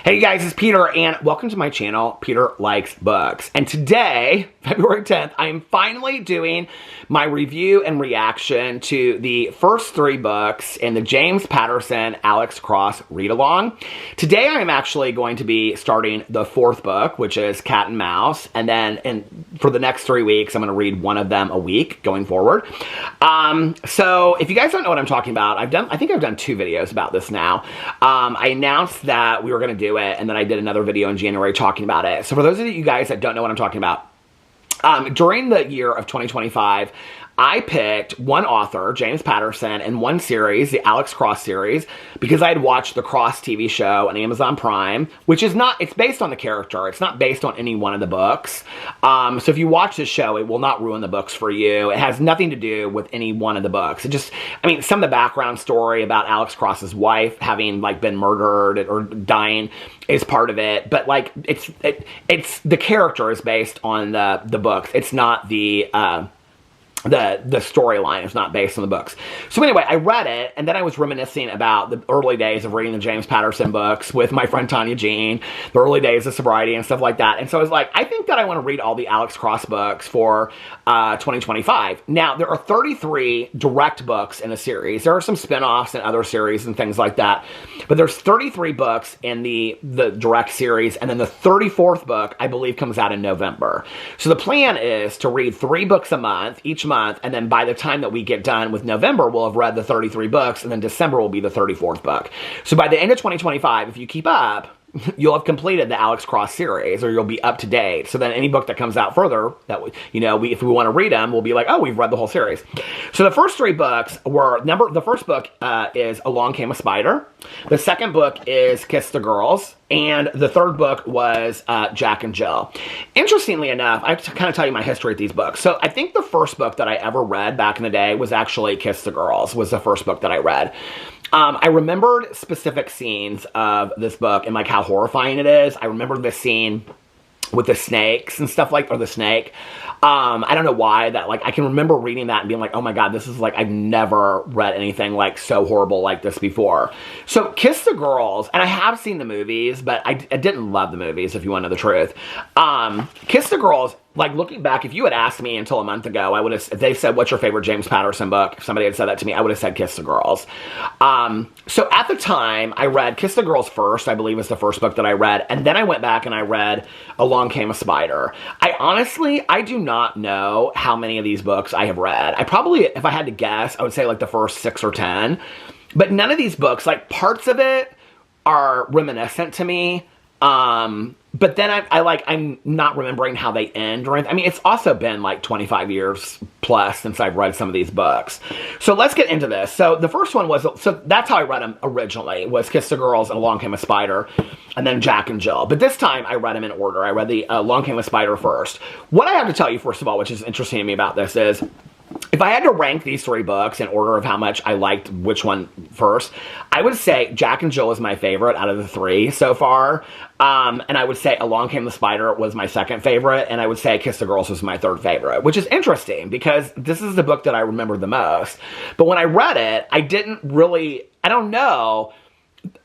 Hey guys, it's Peter, and welcome to my channel, Peter Likes Books. And today, February 10th, I am finally doing my review and reaction to the first three books in the James Patterson Alex Cross read-along. Today, I am actually going to be starting the fourth book, which is Cat and Mouse, and then for the next 3 weeks, I'm going to read one of them a week going forward. So if you guys don't know what I'm talking about, I think I've done 2 videos about this now. I announced that we were going to do it, and then I did another video in January talking about it. So for those of you guys that don't know what I'm talking about, during the year of 2025, I picked one author, James Patterson, and one series, the Alex Cross series, because I had watched the Cross TV show on Amazon Prime, which is not, it's based on the character. It's not based on any one of the books. So if you watch this show, it will not ruin the books for you. It has nothing to do with any one of the books. It just, I mean, some of the background story about Alex Cross's wife having, like, been murdered or dying is part of it. But, like, it's the character is based on the books. It's not the storyline is not based on the books. So anyway, I read it, and then I was reminiscing about the early days of reading the James Patterson books with my friend Tanya Jean, the early days of sobriety and stuff like that. And so I was like, I think that I want to read all the Alex Cross books for 2025. Now, there are 33 direct books in the series. There are some spin-offs and other series and things like that. But there's 33 books in the direct series, and then the 34th book, I believe, comes out in November. So the plan is to read 3 books a month, each month, and then by the time that we get done with November, we'll have read the 33 books, and then December will be the 34th book. So by the end of 2025, if you keep up, you'll have completed the Alex Cross series, or you'll be up to date. So then any book that comes out further, that if we want to read them, we'll be like, oh, we've read the whole series. So the first 3 books were, the first book is Along Came a Spider. The second book is Kiss the Girls. And the third book was Jack and Jill. Interestingly enough, I have to kind of tell you my history with these books. So I think the first book that I ever read back in the day was actually Kiss the Girls, was the first book that I read. I remembered specific scenes of this book and like how horrifying it is. I remember this scene with the snakes and stuff like, or the snake. I don't know why that, like, I can remember reading that and being like, oh my God, this is like, I've never read anything like so horrible like this before. So Kiss the Girls, and I have seen the movies, but I didn't love the movies, if you want to know the truth. Kiss the Girls, like, looking back, if you had asked me until a month ago, I would have, if they said, what's your favorite James Patterson book? If somebody had said that to me, I would have said Kiss the Girls. So at the time, I read Kiss the Girls first, I believe was the first book that I read, and then I went back and I read Along Came a Spider. I do not know how many of these books I have read. I probably, if I had to guess, I would say like the first 6 or 10. But none of these books, like, parts of it are reminiscent to me. But then I'm not remembering how they end or anything. I mean, it's also been like 25 years plus since I've read some of these books. So let's get into this. So the first one was, so that's how I read them originally, was Kiss the Girls and Along Came a Spider, and then Jack and Jill. But this time I read them in order. I read the Along Came a Spider first. What I have to tell you, first of all, which is interesting to me about this is, if I had to rank these 3 books in order of how much I liked which one first, I would say Jack and Jill is my favorite out of the 3 so far. And I would say Along Came the Spider was my second favorite, and I would say Kiss the Girls was my third favorite, which is interesting because this is the book that I remember the most. But when I read it, I didn't really, I don't know,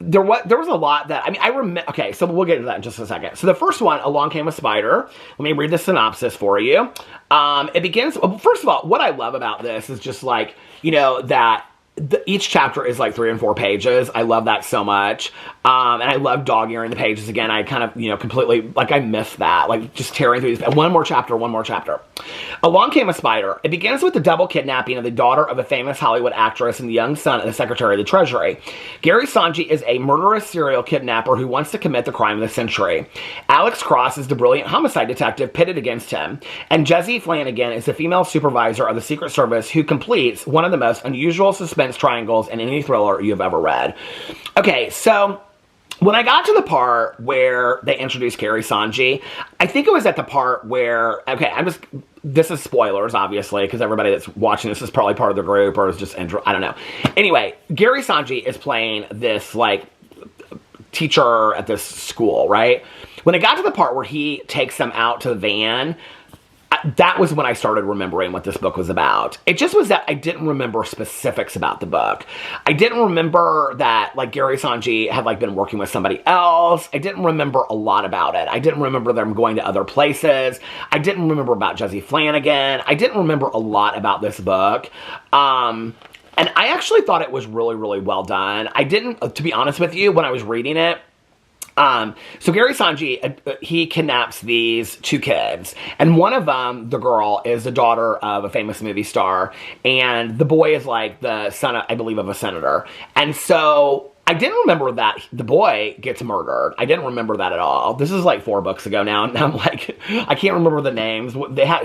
there was a lot that, I mean, I remember, okay, so we'll get into that in just a second. So the first one, Along Came a Spider. Let me read the synopsis for you. It begins, well, first of all, what I love about this is just like, that each chapter is like 3 and 4 pages. I love that so much. And I love dog-earing the pages again. I kind of, completely, like, I miss that. Like, just tearing through these. One more chapter. Along Came a Spider. It begins with the double kidnapping of the daughter of a famous Hollywood actress and the young son of the Secretary of the Treasury. Gary Sanji is a murderous serial kidnapper who wants to commit the crime of the century. Alex Cross is the brilliant homicide detective pitted against him. And Jessie Flanagan is the female supervisor of the Secret Service who completes one of the most unusual suspense triangles in any thriller you've ever read. Okay, so when I got to the part where they introduced Gary Sanji, I think it was at the part where, okay, this is spoilers, obviously, because everybody that's watching this is probably part of the group or is just, I don't know. Anyway, Gary Sanji is playing this, like, teacher at this school, right? When it got to the part where he takes them out to the van, that was when I started remembering what this book was about. It just was that I didn't remember specifics about the book. I didn't remember that, like, Gary Sanji had, like, been working with somebody else. I didn't remember a lot about it. I didn't remember them going to other places. I didn't remember about Jesse Flanagan. I didn't remember a lot about this book. And I actually thought it was really, really well done. I didn't, to be honest with you, when I was reading it, so Gary Sanji, he kidnaps these 2 kids, and one of them, the girl, is the daughter of a famous movie star, and the boy is like the son, I believe, of a senator. And so I didn't remember that the boy gets murdered. I didn't remember that at all. This is like 4 books ago now, and I'm like, I can't remember the names.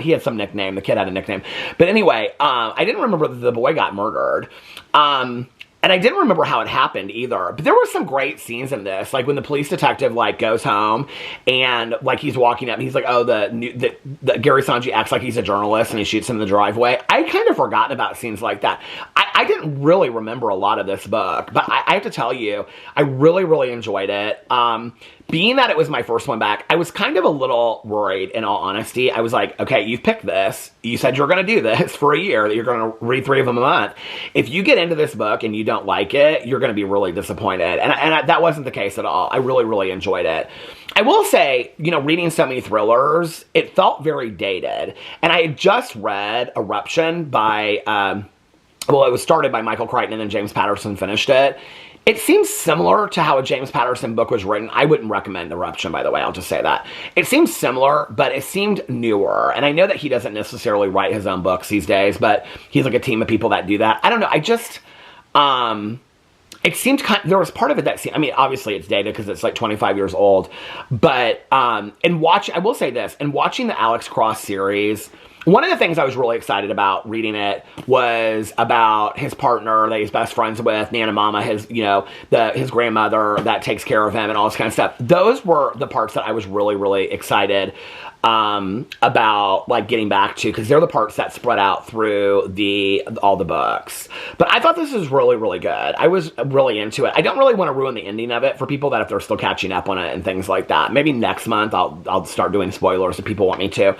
He had some nickname. The kid had a nickname. But anyway, I didn't remember that the boy got murdered. And I didn't remember how it happened either. But there were some great scenes in this. Like when the police detective like goes home and like he's walking up and he's like, oh, the Gary Sanji acts like he's a journalist and he shoots him in the driveway. I kind of forgotten about scenes like that. I didn't really remember a lot of this book. But I have to tell you, I really, really enjoyed it. Being that it was my first one back, I was kind of a little worried, in all honesty. I was like, okay, you've picked this. You said you're going to do this for a year, that you're going to read 3 of them a month. If you get into this book and you don't like it, you're going to be really disappointed. And that wasn't the case at all. I really, really enjoyed it. I will say, you know, reading so many thrillers, it felt very dated. And I had just read Eruption by, it was started by Michael Crichton and then James Patterson finished it. It seems similar to how a James Patterson book was written. I wouldn't recommend Eruption, by the way. I'll just say that. It seems similar, but it seemed newer. And I know that he doesn't necessarily write his own books these days, but he's like a team of people that do that. I don't know. I just, it seemed there was part of it that seemed, I mean, obviously it's dated because it's like 25 years old. But I will say this, in watching the Alex Cross series, one of the things I was really excited about reading it was about his partner that he's best friends with, Nana Mama, his grandmother that takes care of him and all this kind of stuff. Those were the parts that I was really, really excited about, like, getting back to, because they're the parts that spread out through all the books. But I thought this was really, really good. I was really into it. I don't really want to ruin the ending of it for people that if they're still catching up on it and things like that. Maybe next month I'll start doing spoilers if people want me to.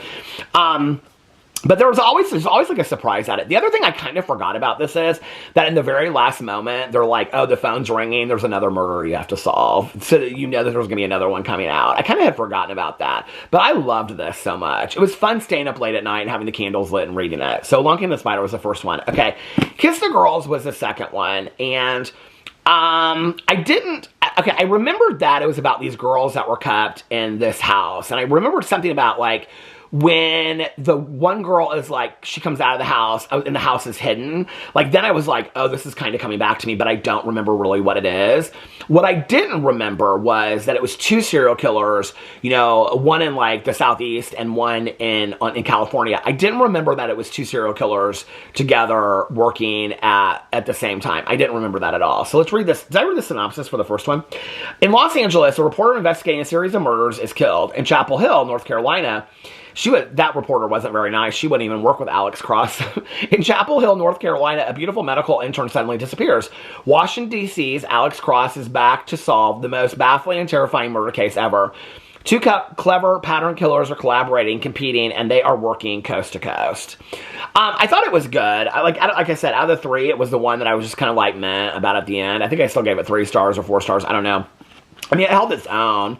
But there's always like a surprise at it. The other thing I kind of forgot about this is that in the very last moment, they're like, oh, the phone's ringing. There's another murder you have to solve. So that you know that there's going to be another one coming out. I kind of had forgotten about that. But I loved this so much. It was fun staying up late at night and having the candles lit and reading it. So Lunky and the Spider was the first one. Okay. Kiss the Girls was the second one. And I remembered that it was about these girls that were kept in this house. And I remembered something about, like, when the one girl is like, she comes out of the house and the house is hidden, like, then I was like, oh, this is kind of coming back to me, but I don't remember really what it is. What I didn't remember was that it was 2 serial killers, you know, one in like the Southeast and one in California. I didn't remember that it was 2 serial killers together working at the same time. I didn't remember that at all. So let's read this. Did I read the synopsis for the first one? In Los Angeles, a reporter investigating a series of murders is killed. In Chapel Hill, North Carolina, that reporter wasn't very nice. She wouldn't even work with Alex Cross. In Chapel Hill, North Carolina, a beautiful medical intern suddenly disappears. Washington, D.C.'s Alex Cross is back to solve the most baffling and terrifying murder case ever. 2 clever pattern killers are collaborating, competing, and they are working coast to coast. I thought it was good. Like I said, out of the 3, it was the one that I was just kind of like meh about at the end. I think I still gave it 3 stars or 4 stars. I don't know. I mean, it held its own.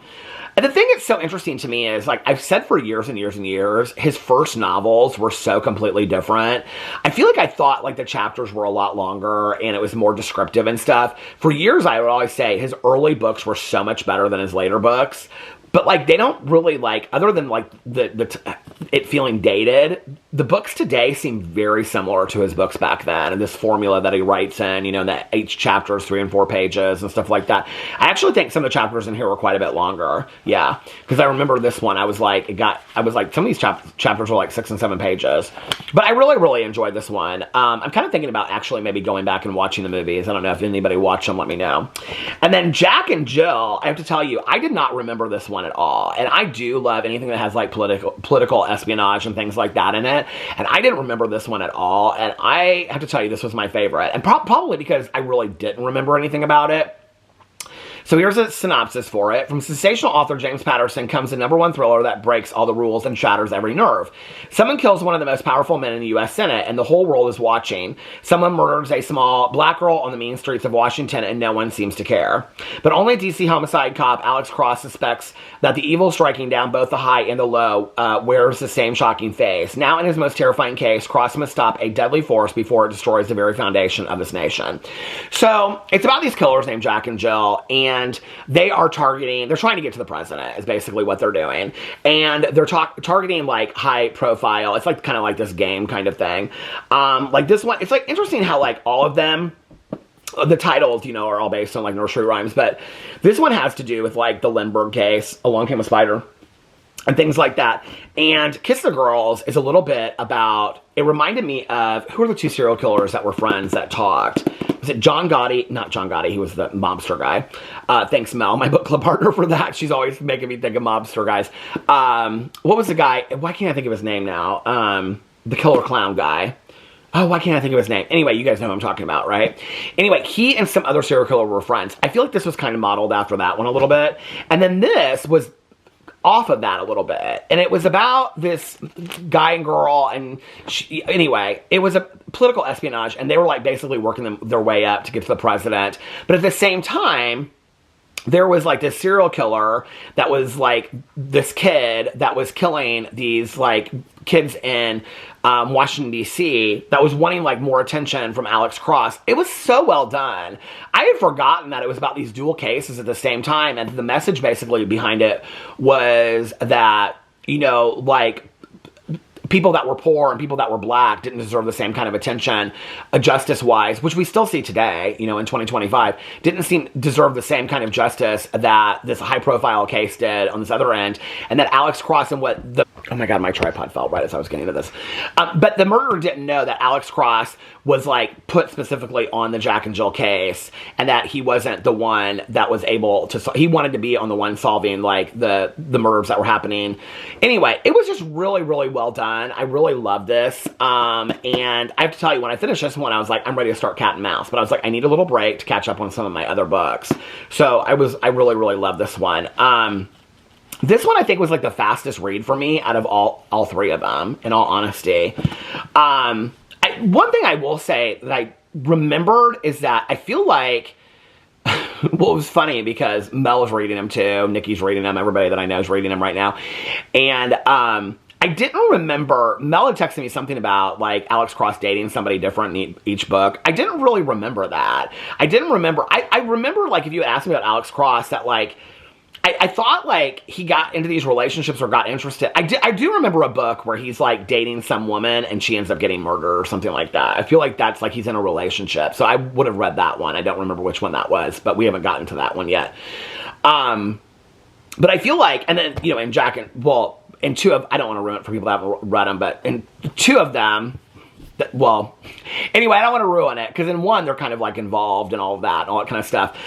And the thing that's so interesting to me is, like, I've said for years and years and years, his first novels were so completely different. I feel like I thought, like, the chapters were a lot longer and it was more descriptive and stuff. For years, I would always say his early books were so much better than his later books. But, like, they don't really, like, other than, like, it feeling dated, the books today seem very similar to his books back then. And this formula that he writes in, you know, that each chapter is 3 and 4 pages and stuff like that. I actually think some of the chapters in here were quite a bit longer. Yeah. Because I remember this one, I was like, some of these chapters were like 6 and 7 pages. But I really, really enjoyed this one. I'm kind of thinking about actually maybe going back and watching the movies. I don't know if anybody watched them, let me know. And then Jack and Jill, I have to tell you, I did not remember this one at all. And I do love anything that has like political espionage and things like that in it. And I didn't remember this one at all. And I have to tell you, this was my favorite. And probably because I really didn't remember anything about it. So here's a synopsis for it. From sensational author James Patterson comes the #1 thriller that breaks all the rules and shatters every nerve. Someone kills one of the most powerful men in the U.S. Senate, and the whole world is watching. Someone murders a small black girl on the mean streets of Washington, and no one seems to care. But only DC homicide cop Alex Cross suspects that the evil striking down both the high and the low wears the same shocking face. Now in his most terrifying case, Cross must stop a deadly force before it destroys the very foundation of this nation. So it's about these killers named Jack and Jill, and they're trying to get to the president is basically what they're doing. And they're targeting like high profile. It's like kind of like this game kind of thing. Like this one, it's like interesting how like all of them, the titles, you know, are all based on like nursery rhymes, but this one has to do with like the Lindbergh case, Along Came a Spider, and things like that. And Kiss the Girls is a little bit about, it reminded me of, who are the two serial killers that were friends that talked? Was it John Gotti? Not John Gotti, he was the mobster guy. Thanks, Mel, my book club partner, for that. She's always making me think of mobster guys. What was the guy? Why can't I think of his name now? The killer clown guy. Oh, why can't I think of his name? Anyway, you guys know who I'm talking about, right? Anyway, he and some other serial killer were friends. I feel like this was kind of modeled after that one a little bit. And then this was off of that a little bit. And it was about this guy and girl, and anyway, it was a political espionage, and they were like basically working their way up to get to the president. But at the same time, there was like this serial killer that was like this kid that was killing these like kids in Washington, D.C. that was wanting like more attention from Alex Cross. It was so well done. I had forgotten that it was about these dual cases at the same time, and the message basically behind it was that, you know, like people that were poor and people that were black didn't deserve the same kind of attention, justice-wise, which we still see today, you know, in 2025, didn't deserve the same kind of justice that this high-profile case did on this other end, and that Alex Cross and what the... Oh my God, my tripod fell right as I was getting to this. But the murderer didn't know that Alex Cross was like put specifically on the Jack and Jill case, and that he wasn't the one that was able to... He wanted to be on the one solving like the murders that were happening. Anyway, it was just really, really well done. I really love this. And I have to tell you, when I finished this one, I was like, I'm ready to start Cat and Mouse. But I was like, I need a little break to catch up on some of my other books. So I really, really love this one. This one I think was like the fastest read for me out of all three of them, in all honesty. One thing I will say that I remembered is that I feel like, well, it was funny because Mel is reading them too, Nikki's reading them, everybody that I know is reading them right now. And I didn't remember, Mel had texted me something about like Alex Cross dating somebody different in each book. I didn't really remember that. I remember like if you asked me about Alex Cross that like, I thought like he got into these relationships or got interested. I do remember a book where he's like dating some woman and she ends up getting murdered or something like that. I feel like that's like he's in a relationship. So I would have read that one. I don't remember which one that was, but we haven't gotten to that one yet. But I feel like, and then, you know, in Jack and, well, in two of, I don't want to ruin it for people that haven't read them, but in two of them, well, anyway, I don't want to ruin it, because in one, they're kind of like involved and all that kind of stuff.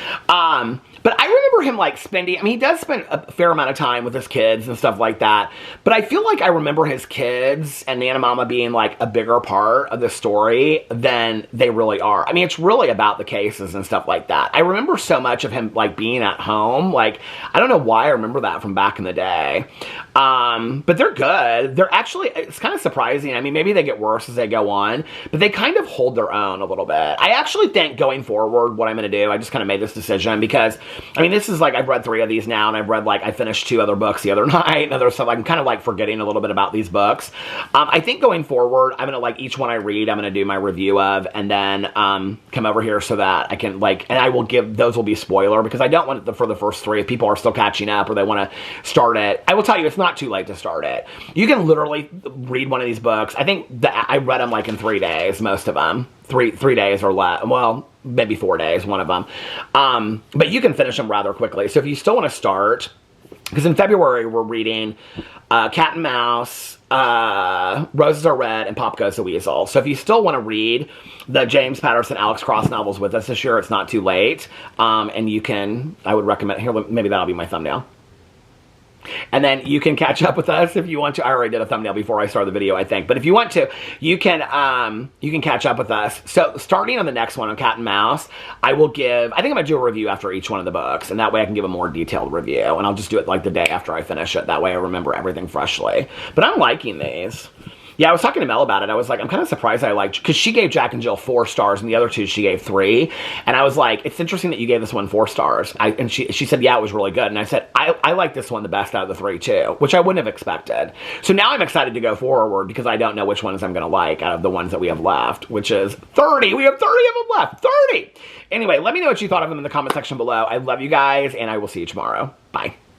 But I remember him like spending, I mean, he does spend a fair amount of time with his kids and stuff like that. But I feel like I remember his kids and Nana Mama being like a bigger part of the story than they really are. I mean, it's really about the cases and stuff like that. I remember so much of him like being at home. Like, I don't know why I remember that from back in the day. But they're good. They're actually, it's kind of surprising. I mean, maybe they get worse as they go on, but they kind of hold their own a little bit. I actually think going forward, what I'm going to do, I just kind of made this decision because, I mean, this is like, I've read 3 of these now, and I've read like, I finished 2 other books the other night and other stuff. I'm kind of like forgetting a little bit about these books. I think going forward, I'm going to like, each one I read, I'm going to do my review of, and then come over here so that I can like, and I will give, those will be spoiler, because I don't want it for the first 3, if people are still catching up or they want to start it. I will tell you, it's not too late to start it. You can literally read one of these books. I think that I read them like in 3 days, most of them. 3 days or less. Well, maybe 4 days, one of them. But you can finish them rather quickly. So if you still want to start, because in February we're reading Cat and Mouse, Roses Are Red, and Pop Goes the Weasel. So if you still want to read the James Patterson, Alex Cross novels with us this year, it's not too late. And you can, I would recommend, here, maybe that'll be my thumbnail. And then you can catch up with us if you want to. I already did a thumbnail before I started the video, I think. But if you want to, you can catch up with us. So starting on the next one, on Cat and Mouse, I think I'm going to do a review after each one of the books. And that way I can give a more detailed review. And I'll just do it like the day after I finish it. That way I remember everything freshly. But I'm liking these. Yeah, I was talking to Mel about it. I was like, I'm kind of surprised I liked, because she gave Jack and Jill 4 stars, and the other 2 she gave 3. And I was like, it's interesting that you gave this one 4 stars. And she said, yeah, it was really good. And I said, I like this one the best out of the 3 too, which I wouldn't have expected. So now I'm excited to go forward because I don't know which ones I'm going to like out of the ones that we have left, which is 30. We have 30 of them left. 30! Anyway, let me know what you thought of them in the comment section below. I love you guys, and I will see you tomorrow. Bye.